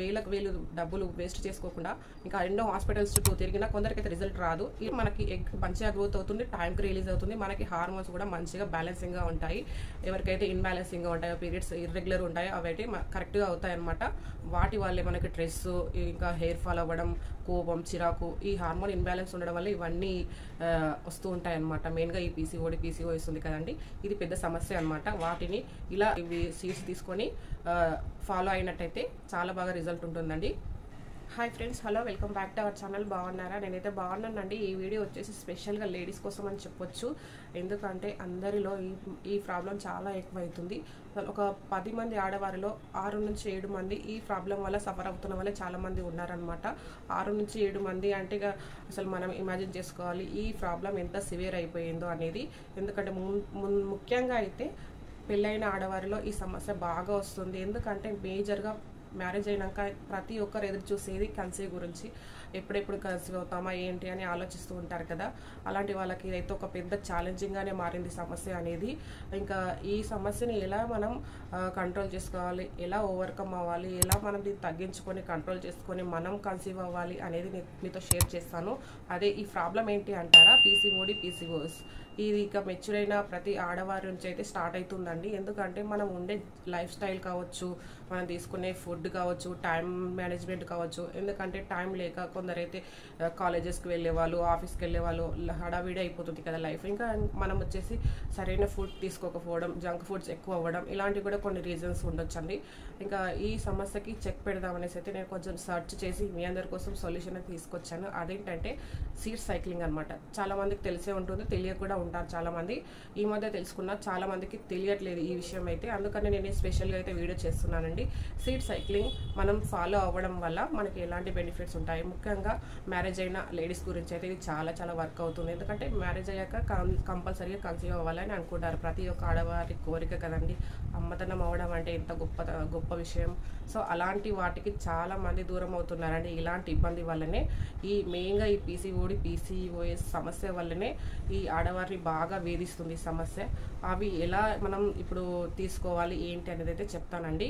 వేలకు వేలు డబ్బులు వేస్ట్ చేసుకోకుండా ఇంకా ఎన్నో హాస్పిటల్స్ చుట్టూ తిరిగినా కొందరికైతే రిజల్ట్ రాదు. ఇది మనకి ఎగ్ మంచిగా గ్రోత్ అవుతుంది, టైంకి రిలీజ్ అవుతుంది, మనకి హార్మోన్స్ కూడా మంచిగా బ్యాలెన్సింగ్గా ఉంటాయి. ఎవరికైతే ఇన్బ్యాలెన్సింగ్గా ఉంటాయో, పీరియడ్స్ ఇర్రెగ్యులర్ ఉంటాయో అవైతే కరెక్ట్గా అవుతాయి అనమాట. వాటి వల్లే మనకి స్ట్రెస్, ఇంకా హెయిర్ ఫాల్ అవ్వడం, కోపం, చిరాకు, ఈ హార్మోన్ ఇన్బ్యాలెన్స్ ఉండడం వల్ల ఇవన్నీ వస్తూ ఉంటాయి అనమాట. మెయిన్గా ఈ పీసీఓఎస్ ఉంది కదండి, ఇది పెద్ద సమస్య అనమాట. వాటిని ఇలా ఇవి సీడ్స్ తీసుకొని ఫాలో అయినట్టయితే చాలా బాగా రిజల్ట్ ఉంటుందండి. Hi friends, hello, welcome back to our channel. బాగున్నారా? నేనైతే బాగున్నానండి. ఈ వీడియో వచ్చేసి స్పెషల్గా లేడీస్ కోసం అని చెప్పొచ్చు. ఎందుకంటే అందరిలో ఈ ప్రాబ్లం చాలా ఎక్కువైతుంది. ఒక 10 మంది ఆడవారిలో 6 నుంచి 7 మంది ఈ ప్రాబ్లం వల్ల సఫర్ అవుతున్న వాళ్ళే చాలామంది ఉన్నారనమాట. 6 నుంచి 7 మంది అంటే అసలు మనం ఇమాజిన్ చేసుకోవాలి ఈ ప్రాబ్లం ఎంత సివియర్ అయిపోయిందో అనేది. ఎందుకంటే ముఖ్యంగా అయితే పెళ్ళైన ఆడవారిలో ఈ సమస్య బాగా వస్తుంది. ఎందుకంటే మేజర్గా మ్యారేజ్ అయినాక ప్రతి ఒక్కరు ఎదురు చూసేది కన్సీవ్ గురించి. ఎప్పుడెప్పుడు కన్సీవ్ అవుతామా ఏంటి అని ఆలోచిస్తూ ఉంటారు కదా. అలాంటి వాళ్ళకి ఇదైతే ఒక పెద్ద ఛాలెంజింగ్గానే మారింది సమస్య అనేది. ఇంకా ఈ సమస్యని ఎలా మనం కంట్రోల్ చేసుకోవాలి, ఎలా ఓవర్కమ్ అవ్వాలి, ఎలా మనం దీన్ని తగ్గించుకొని కంట్రోల్ చేసుకొని మనం కన్సీవ్ అవ్వాలి అనేది మీతో షేర్ చేస్తాను. అదే ఈ ప్రాబ్లం ఏంటి అంటారా, పీసీఓఎస్. ఇది ఇక మెచ్యూర్ అయిన ప్రతి ఆడవారి నుంచి అయితే స్టార్ట్ అవుతుందండి. ఎందుకంటే మనం ఉండే లైఫ్ స్టైల్ కావచ్చు, మనం తీసుకునే ఫుడ్ కావచ్చు, టైం మేనేజ్మెంట్ కావచ్చు. ఎందుకంటే టైం లేక కొందరైతే కాలేజెస్కి వెళ్ళే వాళ్ళు, ఆఫీస్కి వెళ్ళే వాళ్ళు, హడావిడి అయిపోతుంది కదా లైఫ్. ఇంకా మనం వచ్చేసి సరైన ఫుడ్ తీసుకోకపోవడం, జంక్ ఫుడ్స్ ఎక్కువ అవ్వడం, ఇలాంటివి కూడా కొన్ని రీజన్స్ ఉండొచ్చండి. ఇంకా ఈ సమస్యకి చెక్ పెడదామనేసి అయితే నేను కొంచెం సర్చ్ చేసి మీ అందరి కోసం సొల్యూషన్ అయితే తీసుకొచ్చాను. అదేంటంటే సీడ్ సైక్లింగ్ అనమాట. చాలా మందికి తెలిసే ఉంటుంది, తెలియక కూడా ఉంటారు చాలామంది. ఈ మధ్య తెలుసుకున్నా చాలా మందికి తెలియట్లేదు ఈ విషయం అయితే. అందుకని నేను స్పెషల్గా అయితే వీడియో చేస్తున్నానండి. సీడ్ సైక్లింగ్ మనం ఫాలో అవ్వడం వల్ల మనకి ఎలాంటి బెనిఫిట్స్ ఉంటాయి, ముఖ్యంగా మ్యారేజ్ అయిన లేడీస్ గురించి అయితే ఇది చాలా వర్క్ అవుతుంది. ఎందుకంటే మ్యారేజ్ అయ్యాక కంపల్సరీగా కన్సీవ్ అవ్వాలని అనుకుంటారు. ప్రతి ఒక్క ఆడవారి కోరిక కదండి. అమ్మతనం అవ్వడం అంటే ఎంత గొప్ప విషయం. సో అలాంటి వాటికి చాలా మంది దూరం అవుతున్నారండి. ఇలాంటి ఇబ్బంది వల్లనే మెయిన్గా ఈ పీసీఓఎస్ సమస్య వల్లనే ఈ ఆడవారిని బాగా వేధిస్తుంది ఈ సమస్య. అవి ఎలా మనం ఇప్పుడు తీసుకోవాలి ఏంటి అనేది అయితే చెప్తానండి.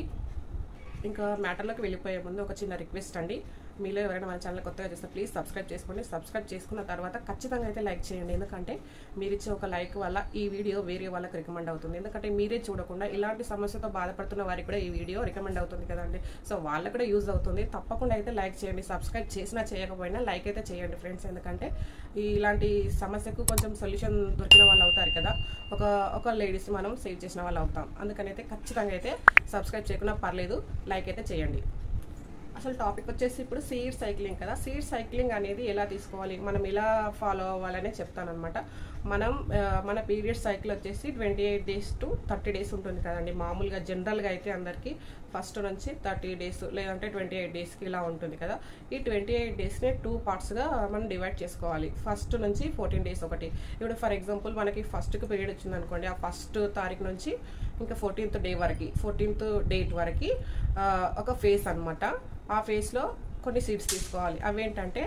ఇంకా మ్యాటర్లోకి వెళ్ళిపోయే ముందు ఒక చిన్న రిక్వెస్ట్ అండి. మీలో ఎవరైనా మన ఛానల్ కొత్తగా చేస్తే ప్లీజ్ సబ్స్క్రైబ్ చేసుకోండి. సబ్స్క్రైబ్ చేసుకున్న తర్వాత ఖచ్చితంగా అయితే లైక్ చేయండి. ఎందుకంటే మీరు ఇచ్చే ఒక లైక్ వల్ల ఈ వీడియో వేరే వాళ్ళకి రికమెండ్ అవుతుంది. ఎందుకంటే మీరే చూడకుండా ఇలాంటి సమస్యతో బాధపడుతున్న వారికి కూడా ఈ వీడియో రికమెండ్ అవుతుంది కదండి. సో వాళ్ళకు కూడా యూజ్ అవుతుంది. తప్పకుండా అయితే లైక్ చేయండి. సబ్స్క్రైబ్ చేసినా చేయకపోయినా లైక్ అయితే చేయండి ఫ్రెండ్స్. ఎందుకంటే ఇలాంటి సమస్యకు కొంచెం సొల్యూషన్ దొరికిన వాళ్ళు అవుతారు కదా, ఒక లేడీస్ మనం సేవ్ చేసిన వాళ్ళు అవుతాం. అందుకని అయితే ఖచ్చితంగా అయితే సబ్స్క్రైబ్ చేయకుండా పర్లేదు, లైక్ అయితే చేయండి. అసలు టాపిక్ వచ్చేసి ఇప్పుడు సీడ్ సైక్లింగ్ కదా. సీడ్ సైక్లింగ్ అనేది ఎలా తీసుకోవాలి, మనం ఎలా ఫాలో అవ్వాలనే చెప్తానమాట. మన పీరియడ్ సైకిల్ వచ్చేసి 28 days to 30 days ఉంటుంది కదండి. మామూలుగా జనరల్గా అయితే అందరికీ ఫస్ట్ నుంచి 30 days లేదంటే 28 daysకి ఇలా ఉంటుంది కదా. ఈ 28 daysని 2 partsగా మనం డివైడ్ చేసుకోవాలి. ఫస్ట్ నుంచి 14 days ఒకటి. ఇప్పుడు ఫర్ ఎగ్జాంపుల్ మనకి ఫస్ట్కి పీరియడ్ వచ్చింది అనుకోండి, ఆ ఫస్ట్ తారీఖు నుంచి ఇంకా 14th day వరకు, 14th date వరకు ఒక ఫేస్ అనమాట. ఆ ఫేస్లో కొన్ని సీడ్స్ తీసుకోవాలి. అవేంటంటే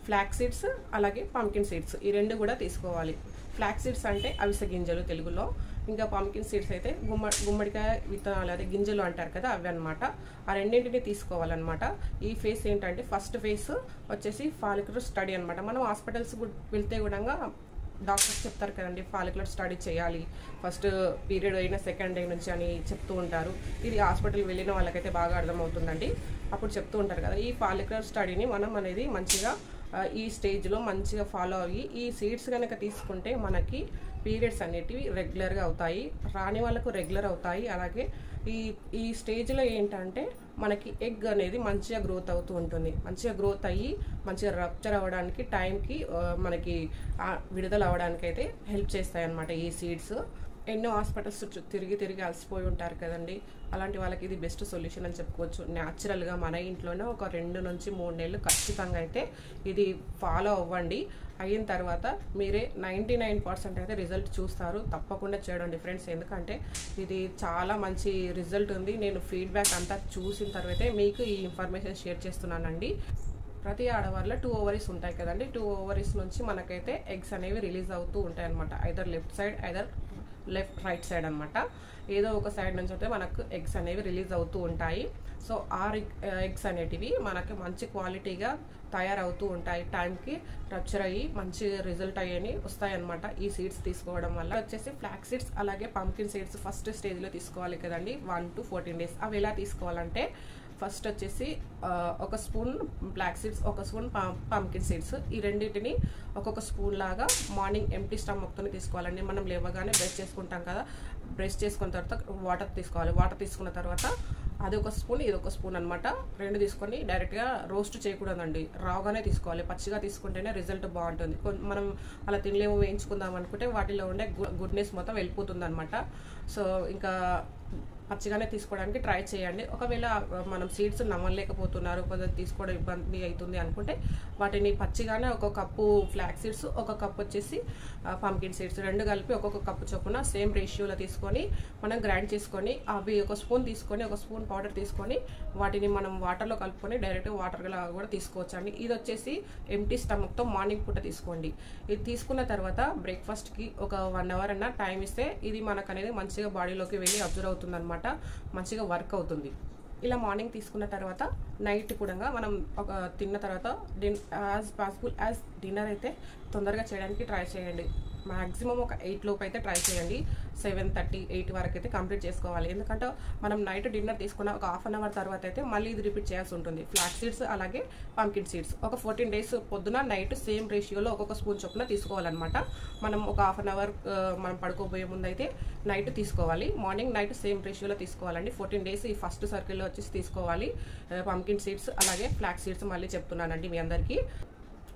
ఫ్లాక్స్ సీడ్స్, అలాగే పంకిన్ సీడ్స్, ఈ రెండు కూడా తీసుకోవాలి. ఫ్లాక్స్ సీడ్స్ అంటే అవిసె గింజలు తెలుగులో, ఇంకా పంకిన్ సీడ్స్ అయితే గుమ్మడికాయ విత్తనాలు, అదే గింజలు అంటారు కదా, అవి అనమాట. ఆ రెండింటిని తీసుకోవాలన్నమాట. ఈ ఫేస్ ఏంటంటే ఫస్ట్ ఫేస్ వచ్చేసి ఫాలిక్యులర్ స్టడీ అనమాట. మనం హాస్పిటల్స్ వెళ్తే కూడా డాక్టర్స్ చెప్తారు కదండి, ఫాలిక్యులర్ స్టడీ చేయాలి ఫస్ట్ పీరియడ్ అయిన సెకండ్ డే నుంచి అని చెప్తూ ఉంటారు. ఇది హాస్పిటల్ వెళ్ళిన వాళ్ళకైతే బాగా అర్థమవుతుందండి. అప్పుడు చెప్తూ ఉంటారు కదా. ఈ ఫాలిక్యులర్ స్టడీని మనం అనేది మంచిగా ఈ స్టేజ్లో మంచిగా ఫాలో అయ్యి ఈ సీడ్స్ కనుక తీసుకుంటే మనకి పీరియడ్స్ అనేటివి రెగ్యులర్గా అవుతాయి, రాని వాళ్ళకు రెగ్యులర్ అవుతాయి. అలాగే ఈ స్టేజ్లో ఏంటంటే మనకి ఎగ్ అనేది మంచిగా గ్రోత్ అవుతూ ఉంటుంది. మంచిగా గ్రోత్ అయ్యి మంచిగా రప్చర్ అవ్వడానికి, టైంకి మనకి విడుదల అవ్వడానికి అయితే హెల్ప్ చేస్తాయి అన్నమాట ఈ సీడ్స్. ఎన్నో హాస్పిటల్స్ తిరిగి అలసిపోయి ఉంటారు కదండి. అలాంటి వాళ్ళకి ఇది బెస్ట్ సొల్యూషన్ అని చెప్పుకోవచ్చు. న్యాచురల్గా మన ఇంట్లోనే ఒక 2 నుంచి 3 నెలలు ఖచ్చితంగా అయితే ఇది ఫాలో అవ్వండి. అయిన తర్వాత మీరే 99% అయితే రిజల్ట్ చూస్తారు. తప్పకుండా చూడండి ఫ్రెండ్స్. ఎందుకంటే ఇది చాలా మంచి రిజల్ట్ ఉంది. నేను ఫీడ్బ్యాక్ అంతా చూసిన తర్వాతే మీకు ఈ ఇన్ఫర్మేషన్ షేర్ చేస్తున్నానండి. ప్రతి ఆడవారిలో 2 ovaries ఉంటాయి కదండి. 2 ovaries నుంచి మనకైతే ఎగ్స్ అనేవి రిలీజ్ అవుతూ ఉంటాయి అనమాట. Either left side, either right side అనమాట. ఏదో ఒక సైడ్ నుంచి అయితే మనకు ఎగ్స్ అనేవి రిలీజ్ అవుతూ ఉంటాయి. సో ఆ ఎగ్స్ అనేటివి మనకి మంచి క్వాలిటీగా తయారవుతూ ఉంటాయి, టైంకి రప్చర్ అయ్యి మంచి రిజల్ట్ అయ్యి వస్తాయన్నమాట ఈ సీడ్స్ తీసుకోవడం వల్ల. వచ్చేసి ఫ్లాక్ సీడ్స్ అలాగే పంకిన్ సీడ్స్ ఫస్ట్ స్టేజ్లో తీసుకోవాలి కదండి, 1 to 14 days. అవి ఎలా తీసుకోవాలంటే ఫస్ట్ వచ్చేసి ఒక స్పూన్ బ్లాక్ సీడ్స్, ఒక స్పూన్ పంకిన్ సీడ్స్, ఈ రెండింటిని ఒక్కొక్క స్పూన్ లాగా మార్నింగ్ ఎంప్టీ స్టమక్తో తీసుకోవాలండి. మనం లేవగానే బ్రష్ చేసుకుంటాం కదా, బ్రష్ చేసుకున్న తర్వాత వాటర్ తీసుకోవాలి. వాటర్ తీసుకున్న తర్వాత అది ఒక స్పూన్, ఇది ఒక స్పూన్ అనమాట, రెండు తీసుకొని డైరెక్ట్గా రోస్ట్ చేయకూడదండి, రాగానే తీసుకోవాలి. పచ్చిగా తీసుకుంటేనే రిజల్ట్ బాగుంటుంది. మనం అలా తినలేము, వేయించుకుందాం అనుకుంటే వాటిలో ఉండే గుడ్నెస్ మొత్తం వెళ్ళిపోతుంది అనమాట. సో ఇంకా పచ్చిగానే తీసుకోవడానికి ట్రై చేయండి. ఒకవేళ మనం సీడ్స్ నమ్మలేకపోతున్నారు, కొంచెం తీసుకోవడం ఇబ్బంది అవుతుంది అనుకుంటే వాటిని పచ్చిగానే ఒక కప్పు ఫ్లాక్ సీడ్స్, ఒక కప్పు వచ్చేసి పంకిన్ సీడ్స్ రెండు కలిపి ఒక్కొక్క కప్పు చొప్పున సేమ్ రేషియోలో తీసుకొని మనం గ్రైండ్ చేసుకొని అవి ఒక స్పూన్ తీసుకొని ఒక స్పూన్ పౌడర్ తీసుకొని వాటిని మనం వాటర్లో కలుపుకొని డైరెక్ట్ వాటర్గా కూడా తీసుకోవచ్చండి. ఇది వచ్చేసి ఎంప్టీ స్టమక్తో మార్నింగ్ పూట తీసుకోండి. ఇది తీసుకున్న తర్వాత బ్రేక్ఫాస్ట్కి ఒక 1 hour అన్న టైం ఇస్తే ఇది మనకు అనేది మంచిగా బాడీలోకి వెళ్ళి అబ్జర్వ్ అవుతుంది అనమాట, మంచిగా వర్క్ అవుతుంది. ఇలా మార్నింగ్ తీసుకున్న తర్వాత నైట్ కూడా మనం ఒక తిన్న తర్వాత యాజ్ పాసిబుల్ యాజ్ డిన్నర్ అయితే తొందరగా చేయడానికి ట్రై చేయండి. మ్యాక్సిమం ఒక 8 లోపు అయితే ట్రై చేయండి. 7:30, 8 వరకు అయితే కంప్లీట్ చేసుకోవాలి. ఎందుకంటే మనం నైట్ డిన్నర్ తీసుకున్న ఒక 1/2 hour తర్వాత అయితే మళ్ళీ ఇది రిపీట్ చేయాల్సి ఉంటుంది. ఫ్లాక్ సీడ్స్ అలాగే పంకిన్ సీడ్స్ ఒక 14 days పొద్దున నైట్ సేమ్ రేషియోలో ఒక్కొక్క స్పూన్ చొప్పున తీసుకోవాలన్నమాట. మనం ఒక 1/2 hour మనం పడుకోబోయే ముందు అయితే నైట్ తీసుకోవాలి, మార్నింగ్ నైట్ సేమ్ రేషియోలో తీసుకోవాలండి. 14 days ఈ ఫస్ట్ సర్కిల్లో వచ్చేసి తీసుకోవాలి పంకిన్ సీడ్స్ అలాగే ఫ్లాక్ సీడ్స్. మళ్ళీ చెప్తున్నానండి మీ అందరికీ.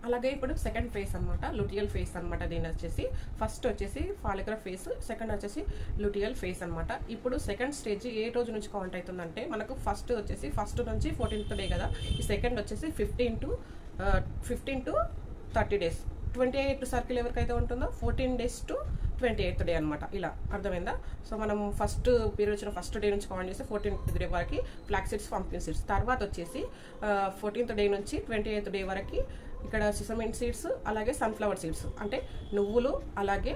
అలాగే ఇప్పుడు సెకండ్ ఫేస్ అనమాట, లుటియల్ ఫేస్ అనమాట. దీని వచ్చేసి ఫస్ట్ వచ్చేసి ఫాలిక్యులర్ ఫేస్, సెకండ్ వచ్చేసి లుటియల్ ఫేస్ అనమాట. ఇప్పుడు సెకండ్ స్టేజ్ ఏ రోజు నుంచి కౌంట్ అవుతుందంటే మనకు ఫస్ట్ వచ్చేసి ఫస్ట్ నుంచి 14th డే కదా, ఈ సెకండ్ వచ్చేసి 15 to 30 days. 28th సర్కిల్ ఎవరికైతే ఉంటుందో 14 days to 28th డే అనమాట. ఇలా అర్థమైందా? సో మనం ఫస్ట్ పీరియడ్ వచ్చిన ఫస్ట్ డే నుంచి కౌంట్ చేస్తే 14th డే వరకు ఫ్లాక్ సీడ్స్ పంకిన్ సీడ్స్, తర్వాత వచ్చేసి 14th డే నుంచి 28th డే వరకు ఇక్కడ సిసమిన్ సీడ్స్ అలాగే సన్ఫ్లవర్ సీడ్స్, అంటే నువ్వులు అలాగే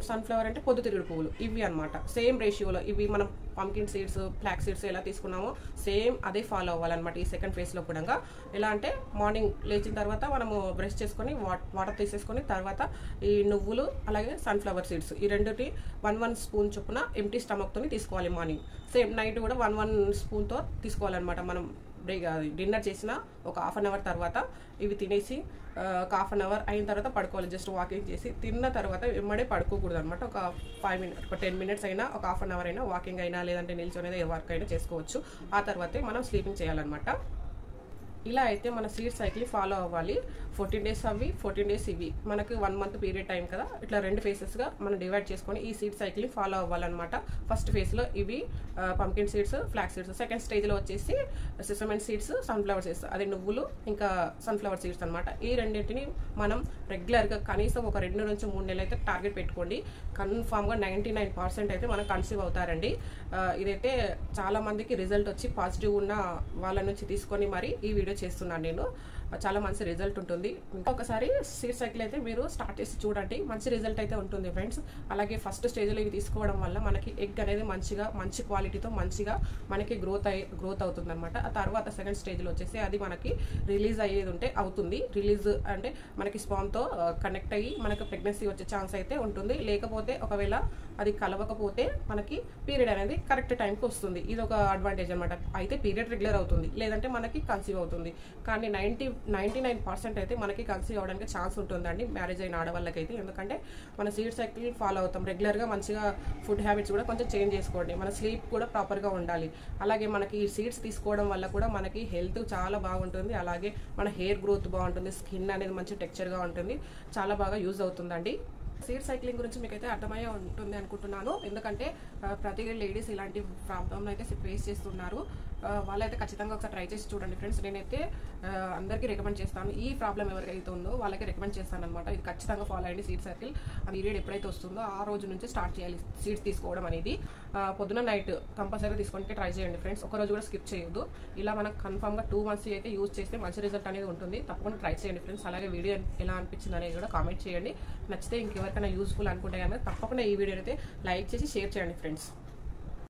సన్ఫ్లవర్ అంటే పొద్దుతిరుగుడు పువ్వులు, ఇవి అనమాట. సేమ్ రేషియోలో ఇవి మనం పంకిన్ సీడ్స్ ఫ్లాక్ సీడ్స్ ఎలా తీసుకున్నామో సేమ్ అదే ఫాలో అవ్వాలన్నమాట ఈ సెకండ్ ఫేజ్లో కూడా. ఎలా అంటే మార్నింగ్ లేచిన తర్వాత మనము బ్రష్ చేసుకొని వాటర్ తీసేసుకొని తర్వాత ఈ నువ్వులు అలాగే సన్ఫ్లవర్ సీడ్స్ ఈ రెండుటి 1 స్పూన్ చొప్పున ఎంప్టీ స్టమక్తో తీసుకోవాలి. మార్నింగ్ సేమ్ నైట్ కూడా 1 స్పూన్తో తీసుకోవాలన్నమాట. మనం డిన్నర్ చేసిన ఒక 1/2 hour తర్వాత ఇవి తినేసి ఒక 1/2 hour అయిన తర్వాత పడుకోవాలి. జస్ట్ వాకింగ్ చేసి తిన్న తర్వాత వెంబడే పడుకోకూడదు అనమాట. ఒక 5 minutes, ఒక 10 minutes అయినా, ఒక 1/2 hour అయినా వాకింగ్ అయినా లేదంటే నిల్చొని ఏ వర్క్ అయినా చేసుకోవచ్చు. ఆ తర్వాతే మనం స్లీపింగ్ చేయాలన్నమాట. ఇలా అయితే మన సీడ్ సైకిల్ ఫాలో అవ్వాలి. 14 days అవి, 14 days ఇవి. మనకి 1 month పీరియడ్ టైం కదా, ఇట్లా 2 phases మనం డివైడ్ చేసుకొని ఈ సీడ్ సైకిల్ని ఫాలో అవ్వాలన్నమాట. ఫస్ట్ ఫేజ్లో ఇవి pumpkin seeds flax seeds, second స్టేజ్లో వచ్చేసి సిసమిన్ సీడ్స్ సన్ఫ్లవర్ సీడ్స్, అదే నువ్వులు ఇంకా సన్ఫ్లవర్ సీడ్స్ అనమాట. ఈ రెండింటిని మనం రెగ్యులర్గా కనీసం ఒక 2 నుంచి 3 నెలలు అయితే టార్గెట్ పెట్టుకోండి. కన్ఫామ్గా 99% అయితే మనం కన్సీవ్ అవుతారండి. ఇదైతే చాలా మందికి రిజల్ట్ వచ్చి పాజిటివ్ ఉన్న వాళ్ళ నుంచి తీసుకొని మరి ఈ వీడియో చేస్తున్నాను నేను. చాలా మంచి రిజల్ట్ ఉంటుంది. ఒకసారి సీడ్ సైకిల్ అయితే మీరు స్టార్ట్ చేసి చూడండి, మంచి రిజల్ట్ అయితే ఉంటుంది ఫ్రెండ్స్. అలాగే ఫస్ట్ స్టేజ్లో ఇవి తీసుకోవడం వల్ల మనకి ఎగ్ అనేది మంచి క్వాలిటీతో మంచిగా మనకి గ్రోత్ అవుతుంది అనమాట. ఆ తర్వాత సెకండ్ స్టేజ్లో వచ్చేసి అది మనకి రిలీజ్ అయ్యేది ఉంటే అవుతుంది. రిలీజ్ అంటే మనకి స్పామ్తో కనెక్ట్ అయ్యి మనకి ప్రెగ్నెన్సీ వచ్చే ఛాన్స్ అయితే ఉంటుంది. లేకపోతే ఒకవేళ అది కలవకపోతే మనకి పీరియడ్ అనేది కరెక్ట్ టైంకి వస్తుంది. ఇది ఒక అడ్వాంటేజ్ అనమాట. అయితే పీరియడ్ రెగ్యులర్ అవుతుంది, లేదంటే మనకి కన్సీవ్ అవుతుంది. కానీ 99% అయితే మనకి కన్సీవ్ అవడానికి ఛాన్స్ ఉంటుందండి మ్యారేజ్ అయిన ఆడవాళ్ళకైతే. ఎందుకంటే మన సీడ్ సైకిల్ ఫాలో అవుతాం రెగ్యులర్గా. మంచిగా ఫుడ్ హ్యాబిట్స్ కూడా కొంచెం చేంజ్ చేసుకోండి. మన స్లీప్ కూడా ప్రాపర్గా ఉండాలి. అలాగే మనకి ఈ సీడ్స్ తీసుకోవడం వల్ల కూడా మనకి హెల్త్ చాలా బాగుంటుంది. అలాగే మన హెయిర్ గ్రోత్ బాగుంటుంది, స్కిన్ అనేది మంచి టెక్స్చర్గా ఉంటుంది. చాలా బాగా యూజ్ అవుతుందండి. సీడ్ సైక్లింగ్ గురించి మీకైతే అర్థమయ్యే ఉంటుంది అనుకుంటున్నాను. ఎందుకంటే ప్రతి లేడీస్ ఇలాంటి ప్రాబ్లమ్ని అయితే ఫేస్ చేస్తున్నారు. వాళ్ళైతే ఖచ్చితంగా ఒకసారి ట్రై చేసి చూడండి ఫ్రెండ్స్. నేనైతే అందరికీ రికమెండ్ చేస్తాను. ఈ ప్రాబ్లం ఎవరికైతే ఉందో వాళ్ళకి రికమెండ్ చేస్తాను అనమాట. ఇది ఖచ్చితంగా ఫాలో అయ్యండి. సీడ్ సర్కిల్ పీరియడ్ ఎప్పుడైతే వస్తుందో ఆ రోజు నుంచి స్టార్ట్ చేయాలి సీడ్స్ తీసుకోవడం అనేది. పొద్దున నైట్ కంపల్సరీగా తీసుకుంటే ట్రై చేయండి ఫ్రెండ్స్. ఒక రోజు కూడా స్కిప్ చేయొద్దు. ఇలా మనకు కన్ఫామ్గా 2 months అయితే యూజ్ చేస్తే మంచి రిజల్ట్ అనేది ఉంటుంది. తప్పకుండా ట్రై చేయండి ఫ్రెండ్స్. అలాగే వీడియో ఎలా అనిపించింది అనేది కూడా కామెంట్ చేయండి. నచ్చితే ఇంకెవరికైనా యూస్ఫుల్ అనుకుంటే కనుక తప్పకుండా ఈ వీడియో అయితే లైక్ చేసి షేర్ చేయండి ఫ్రెండ్స్.